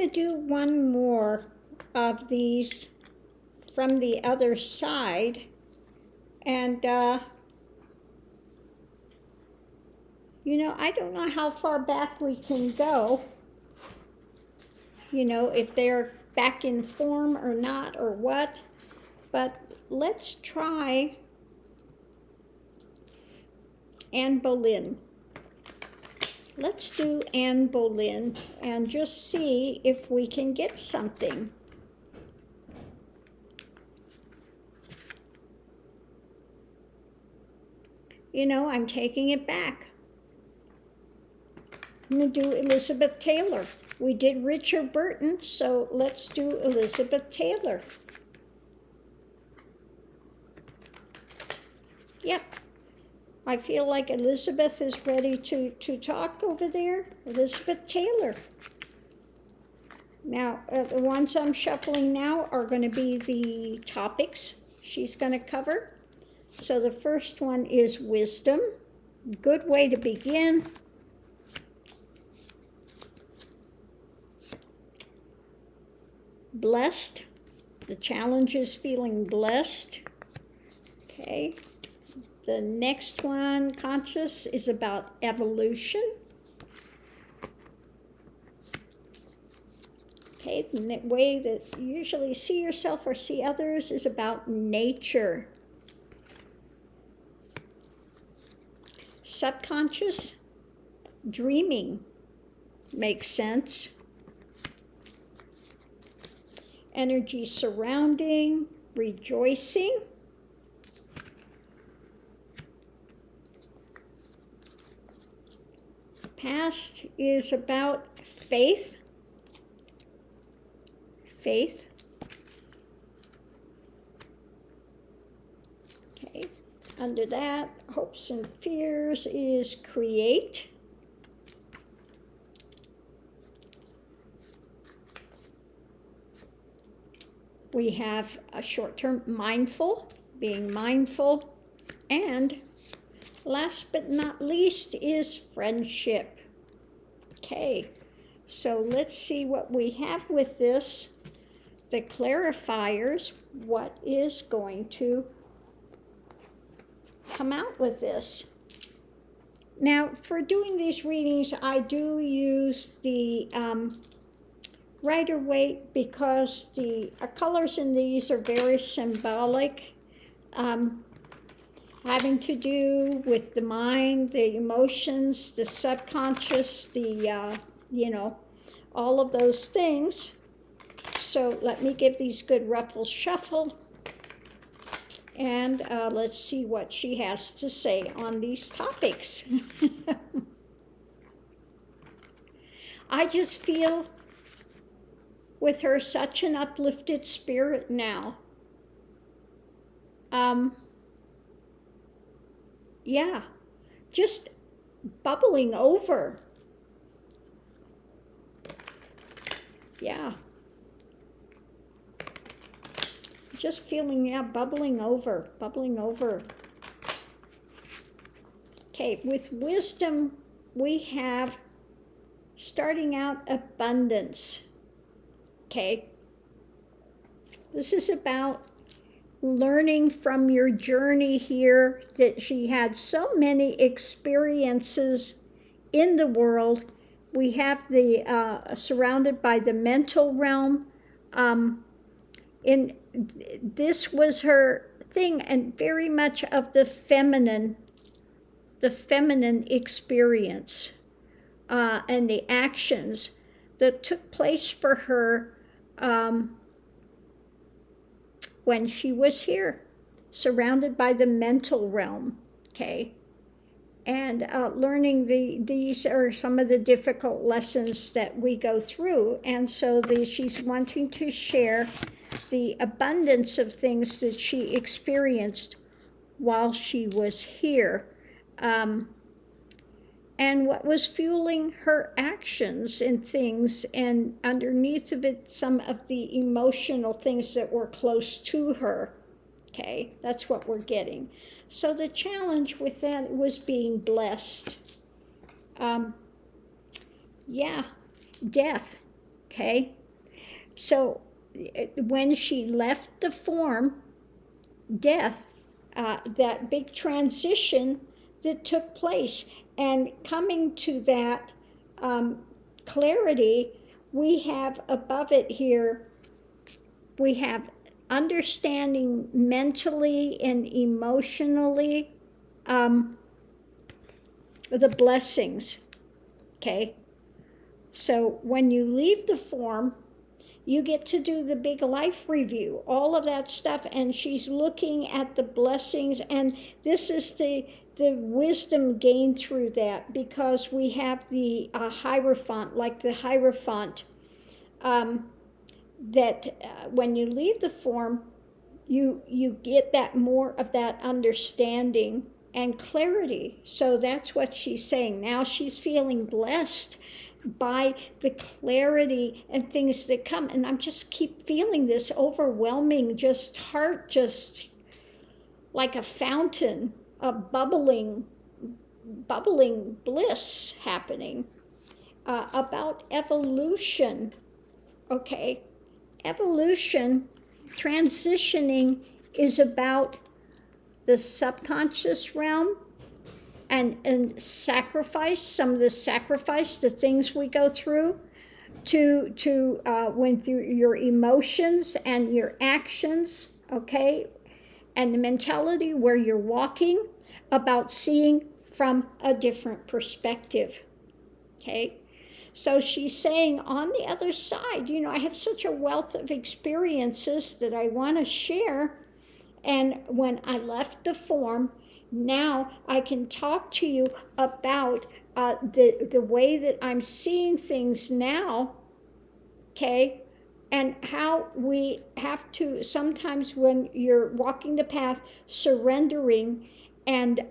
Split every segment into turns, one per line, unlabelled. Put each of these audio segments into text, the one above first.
to do one more of these from the other side. And, you know, I don't know how far back we can go. You know, if they're back in form or not or what. But let's try Anne Boleyn. Let's do Anne Boleyn and just see if we can get something. You know, I'm taking it back. I'm going to do Elizabeth Taylor. We did Richard Burton, so let's do Elizabeth Taylor. Yep. I feel like Elizabeth is ready to talk over there. Elizabeth Taylor. Now, the ones I'm shuffling now are going to be the topics she's going to cover. So the first one is wisdom. Good way to begin. Blessed. The challenge is feeling blessed. Okay. The next one, conscious, is about evolution. Okay, the way that you usually see yourself or see others is about nature. Subconscious, dreaming, makes sense. Energy surrounding, rejoicing. Past is about faith. Faith. Okay. Under that, hopes and fears is create. We have a short-term mindful, being mindful, and last but not least is friendship. Okay, so let's see what we have with this. The clarifiers, what is going to come out with this. Now, for doing these readings, I do use the Rider-Waite because the colors in these are very symbolic. Having to do with the mind, the emotions, the subconscious, the, you know, all of those things. So let me give these good ruffles shuffle. And let's see what she has to say on these topics. I just feel with her such an uplifted spirit now. Yeah, just bubbling over. Yeah. Just feeling, yeah, bubbling over. Okay, with wisdom, we have starting out abundance. Okay. This is about learning from your journey here, that she had so many experiences in the world. We have the surrounded by the mental realm. This was her thing, and very much of the feminine experience and the actions that took place for her when she was here, surrounded by the mental realm. Okay, and learning these are some of the difficult lessons that we go through, and so she's wanting to share the abundance of things that she experienced while she was here, and what was fueling her actions and things, and underneath of it, some of the emotional things that were close to her. Okay, that's what we're getting. So the challenge with that was being blessed. Yeah, death. okay? So when she left the form, death, that big transition that took place, and coming to that clarity, we have above it here, we have understanding mentally and emotionally the blessings, okay? So when you leave the form, you get to do the big life review, all of that stuff, and she's looking at the blessings, and this is the wisdom gained through that, because we have the Hierophant, like the Hierophant, that when you leave the form, you get that more of that understanding and clarity. So that's what she's saying. Now she's feeling blessed by the clarity and things that come. And I'm just keep feeling this overwhelming, just heart, just like a fountain of bubbling bliss happening about evolution. Okay, evolution, transitioning is about the subconscious realm and sacrifice, some of the sacrifice, the things we go through, to when through your emotions and your actions, okay, and the mentality where you're walking, about seeing from a different perspective, okay? So she's saying on the other side, you know, I have such a wealth of experiences that I want to share. And when I left the form, now I can talk to you about the way that I'm seeing things now, okay? And how we have to, sometimes when you're walking the path, surrendering and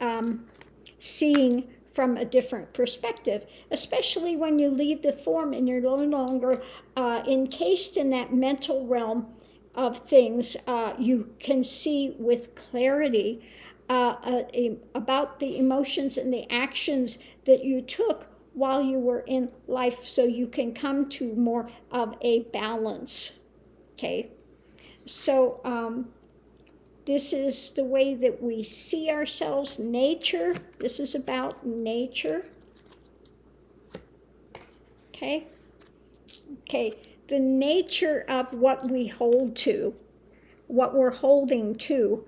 seeing from a different perspective, especially when you leave the form and you're no longer encased in that mental realm of things. You can see with clarity about the emotions and the actions that you took while you were in life, so you can come to more of a balance, okay? So this is the way that we see ourselves. Nature, this is about nature. Okay? Okay, the nature of what we hold to, what we're holding to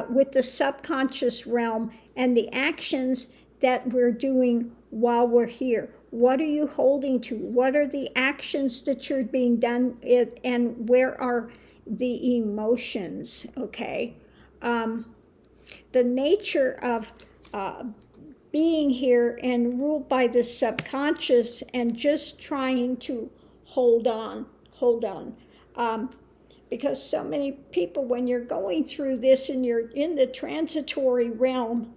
with the subconscious realm, and the actions that we're doing while we're here. What are you holding to? What are the actions that you're being done, and where are the emotions, okay? The nature of being here and ruled by the subconscious and just trying to hold on. Because so many people, when you're going through this and you're in the transitory realm,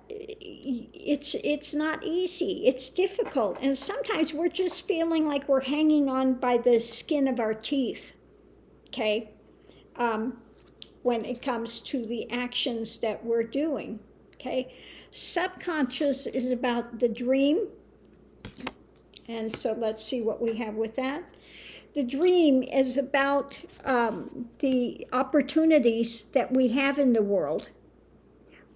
it's not easy. It's difficult. And sometimes we're just feeling like we're hanging on by the skin of our teeth, okay? When it comes to the actions that we're doing, okay? Subconscious is about the dream. And so let's see what we have with that. The dream is about the opportunities that we have in the world.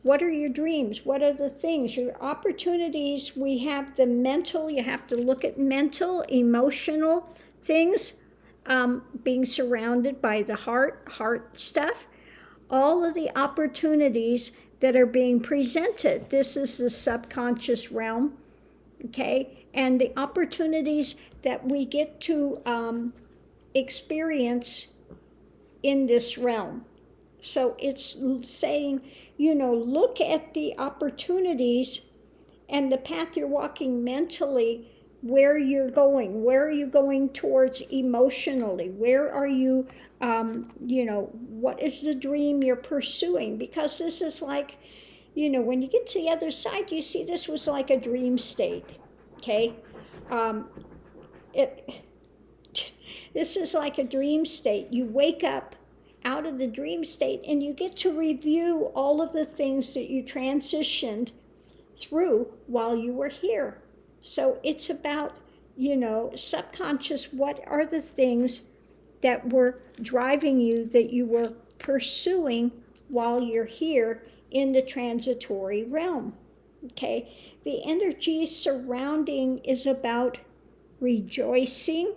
What are your dreams? What are the things? Your opportunities, we have the mental, you have to look at mental, emotional things, being surrounded by the heart stuff. All of the opportunities that are being presented. This is the subconscious realm, okay? And the opportunities that we get to experience in this realm. So it's saying, you know, look at the opportunities and the path you're walking mentally, where you're going. Where are you going towards emotionally? Where are you, you know, what is the dream you're pursuing? Because this is like, you know, when you get to the other side, you see this was like a dream state, okay? This is like a dream state. You wake up out of the dream state and you get to review all of the things that you transitioned through while you were here. So it's about subconscious, what are the things that were driving you, that you were pursuing while you're here in the transitory realm. Okay, the energy surrounding is about rejoicing,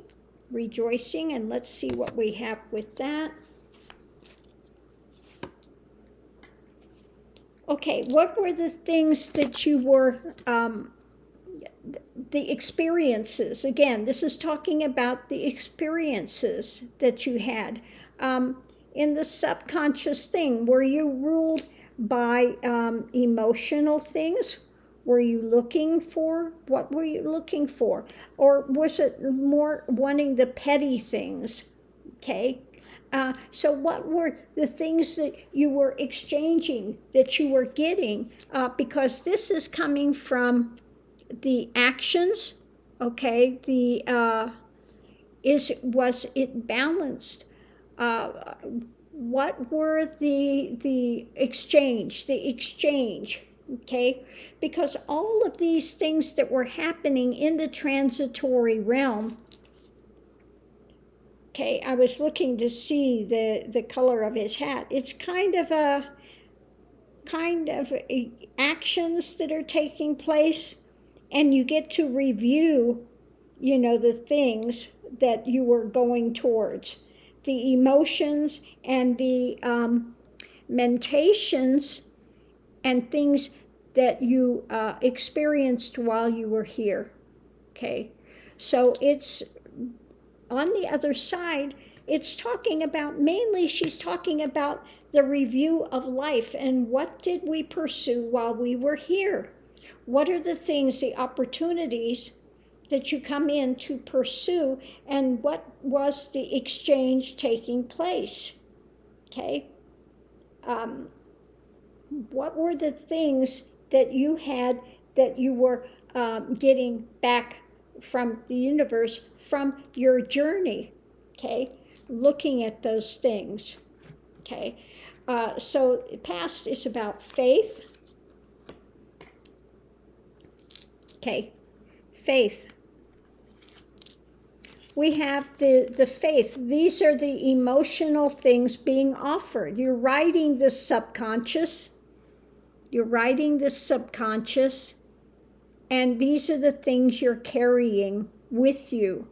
and let's see what we have with that. Okay, what were the things that you were, the experiences? Again, this is talking about the experiences that you had. In the subconscious thing, were you ruled by emotional things? Were you looking for, what were you looking for? Or was it more wanting the petty things? Okay. So what were the things that you were exchanging, that you were getting? Because this is coming from the actions, okay? Was it balanced? What were the exchange, okay? Because all of these things that were happening in the transitory realm, okay, I was looking to see the color of his hat. It's kind of actions that are taking place, and you get to review, the things that you were going towards, the emotions and the mentations and things that you experienced while you were here. Okay, so it's on the other side, it's talking about, mainly she's talking about the review of life and what did we pursue while we were here. What are the things, the opportunities that you come in to pursue, and what was the exchange taking place? Okay. What were the things that you had, that you were getting back from the universe, from your journey? Okay, looking at those things. Okay, so past is about faith. Okay, faith. We have the faith. These are the emotional things being offered. You're writing the subconscious. And these are the things you're carrying with you.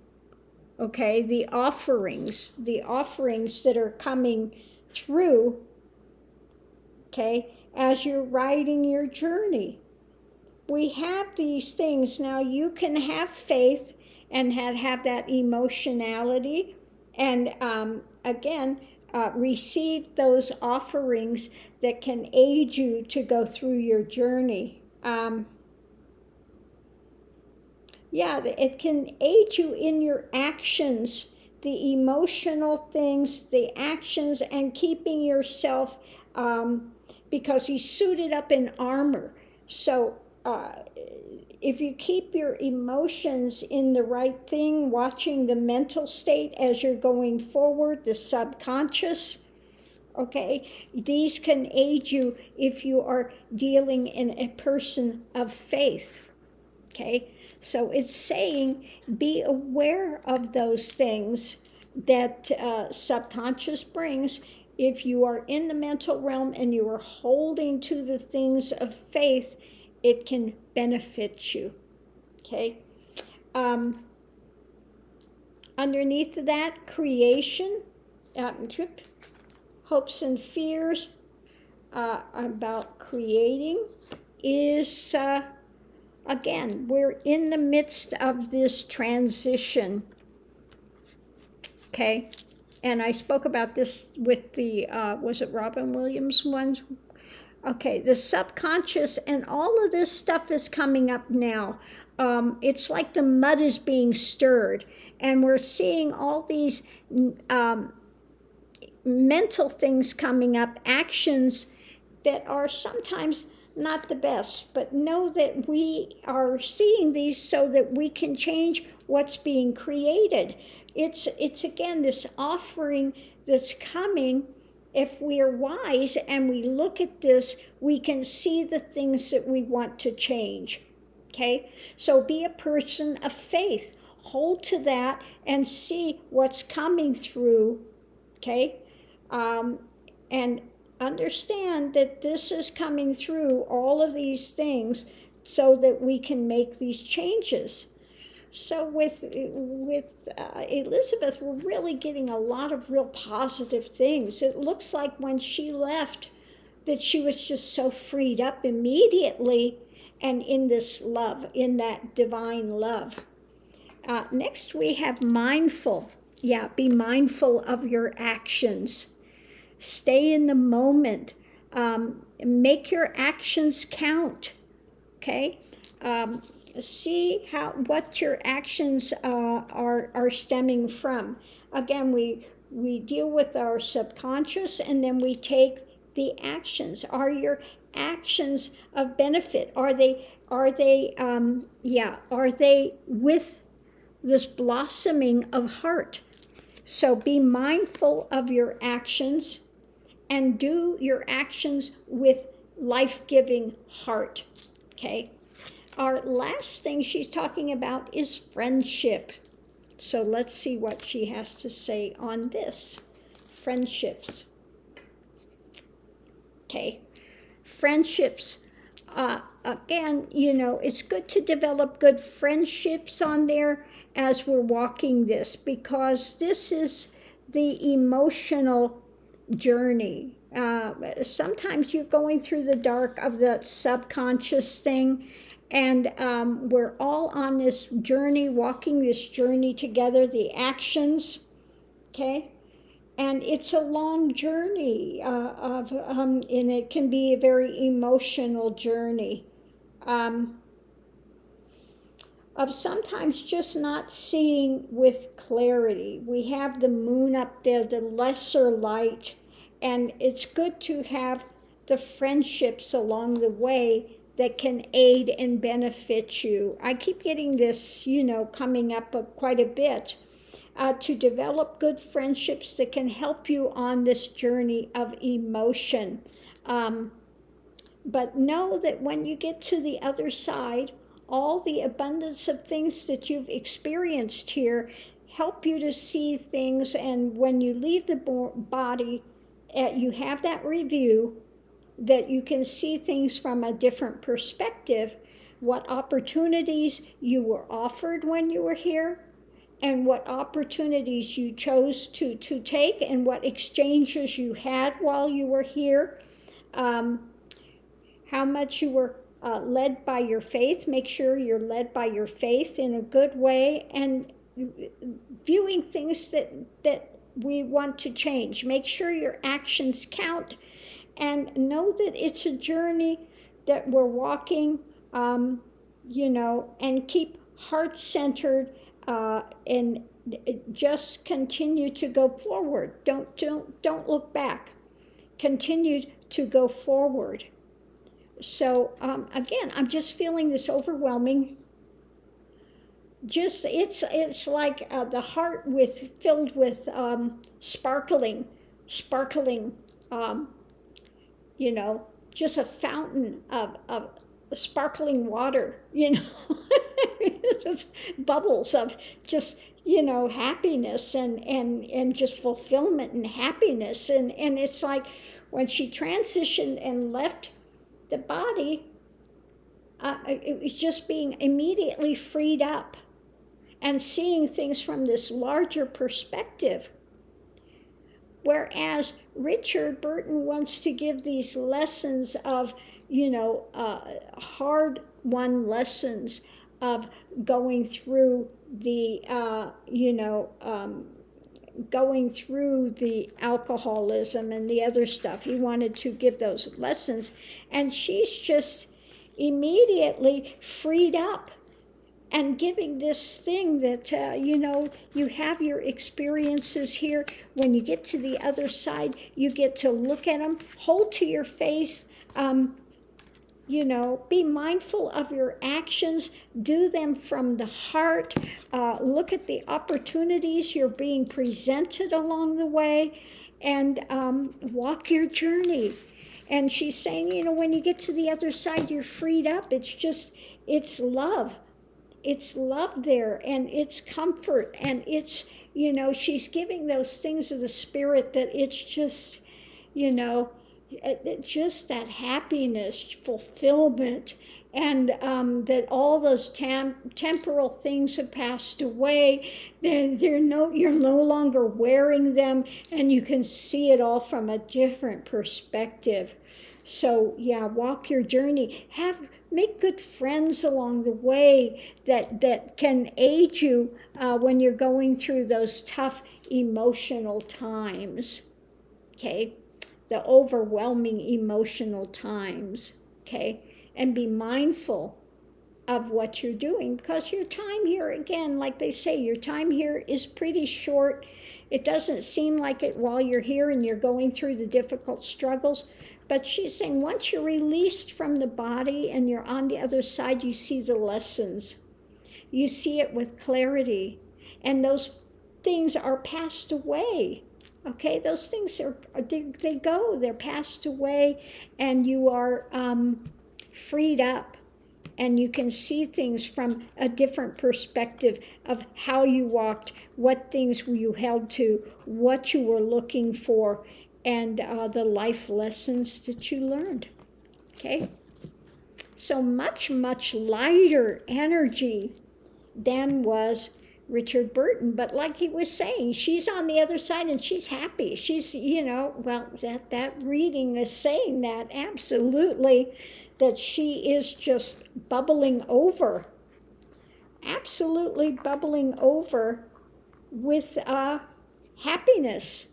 Okay, the offerings that are coming through, okay, as you're writing your journey. We have these things. Now you can have faith and have that emotionality, and again, receive those offerings that can aid you to go through your journey. It can aid you in your actions, the emotional things, the actions, and keeping yourself, because he's suited up in armor. So if you keep your emotions in the right thing, watching the mental state as you're going forward, the subconscious, okay, these can aid you if you are dealing in a person of faith. Okay, so it's saying be aware of those things that subconscious brings. If you are in the mental realm and you are holding to the things of faith, it can benefit you. Okay. Underneath of that, creation, hopes and fears about creating is, again, we're in the midst of this transition. Okay. And I spoke about this with the, was it Robin Williams one? Okay, the subconscious and all of this stuff is coming up now. It's like the mud is being stirred, and we're seeing all these mental things coming up, actions that are sometimes not the best, but know that we are seeing these so that we can change what's being created. It's again this offering that's coming. If we are wise and we look at this, we can see the things that we want to change. Okay, so be a person of faith. hold to that and see what's coming through, okay? And understand that this is coming through all of these things so that we can make these changes. So with Elizabeth, we're really getting a lot of real positive things. It looks like when she left that she was just so freed up immediately and in this love, in that divine love. Next we have mindful. Yeah, be mindful of your actions. Stay in the moment. Make your actions count, okay? See what your actions are stemming from. Again, we deal with our subconscious, and then we take the actions. Are your actions of benefit? Are they with this blossoming of heart? So be mindful of your actions and do your actions with life-giving heart, okay? Our last thing she's talking about is friendship. So let's see what she has to say on this. Friendships. Okay. Friendships. Again, it's good to develop good friendships on there as we're walking this, because this is the emotional journey. Sometimes you're going through the dark of the subconscious thing, and we're all on this journey, walking this journey together, the actions, okay? And it's a long journey and it can be a very emotional journey of sometimes just not seeing with clarity. We have the moon up there, the lesser light, and it's good to have the friendships along the way that can aid and benefit you. I keep getting this, coming up quite a bit. To develop good friendships that can help you on this journey of emotion. But know that when you get to the other side, all the abundance of things that you've experienced here help you to see things, and when you leave the body, you have that review that you can see things from a different perspective, what opportunities you were offered when you were here, and what opportunities you chose to take, and what exchanges you had while you were here, how much you were led by your faith. Make sure you're led by your faith in a good way, and viewing things that we want to change. Make sure your actions count, and know that it's a journey that we're walking, and keep heart-centered, and just continue to go forward. Don't look back. Continue to go forward. So again, I'm just feeling this overwhelming. Just it's like the heart filled with sparkling, just a fountain of sparkling water, just bubbles of just, happiness and just fulfillment and happiness. And it's like when she transitioned and left the body, it was just being immediately freed up and seeing things from this larger perspective. Whereas Richard Burton wants to give these lessons of, hard-won lessons of going through the, going through the alcoholism and the other stuff. He wanted to give those lessons, and she's just immediately freed up and giving this thing that, you have your experiences here. When you get to the other side, you get to look at them, hold to your faith, be mindful of your actions, do them from the heart, look at the opportunities you're being presented along the way, and walk your journey. And she's saying, when you get to the other side, you're freed up. It's love. it's love there, and it's comfort, and it's, she's giving those things of the spirit that it's just, just that happiness, fulfillment, and that all those temporal things have passed away. You're no longer wearing them, and you can see it all from a different perspective. So yeah, walk your journey. Make good friends along the way that can aid you when you're going through those tough emotional times. Okay, the overwhelming emotional times. Okay, and be mindful of what you're doing, because your time here, again, like they say, your time here is pretty short. It doesn't seem like it while you're here and you're going through the difficult struggles, but she's saying once you're released from the body and you're on the other side, you see the lessons. You see it with clarity, and those things are passed away. Okay, those things they go, they're passed away, and you are freed up, and you can see things from a different perspective of how you walked, what things you held to, what you were looking for, and the life lessons that you learned. Okay, so much, much lighter energy than was Richard Burton. But like he was saying, she's on the other side and she's happy. She's, well, that reading is saying that absolutely, that she is just bubbling over, absolutely bubbling over with happiness,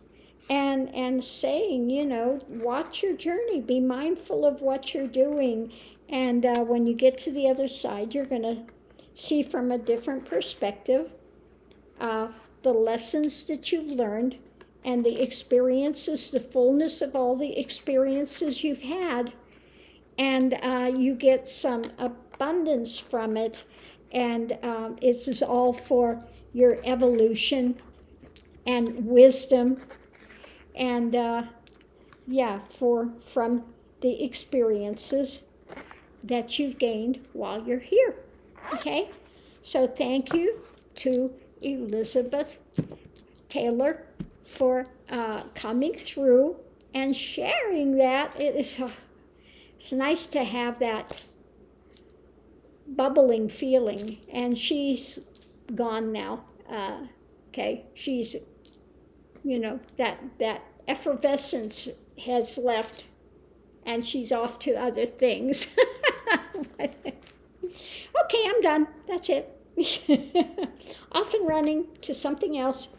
and saying, watch your journey, be mindful of what you're doing, and when you get to the other side, you're going to see from a different perspective the lessons that you've learned, and the experiences, the fullness of all the experiences you've had, and you get some abundance from it, and it's all for your evolution and wisdom, and from the experiences that you've gained while you're here. Okay, so thank you to Elizabeth Taylor for coming through and sharing that. It's nice to have that bubbling feeling, and she's gone now. Okay, she's, that effervescence has left, and she's off to other things. Okay, I'm done. That's it. Off and running to something else.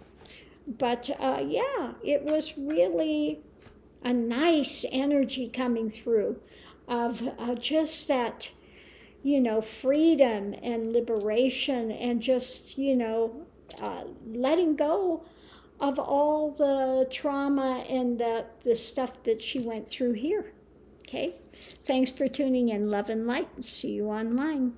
But yeah, it was really a nice energy coming through of just that, freedom and liberation, and just, letting go of all the trauma and the stuff that she went through here. Okay, thanks for tuning in. Love and light. See you online.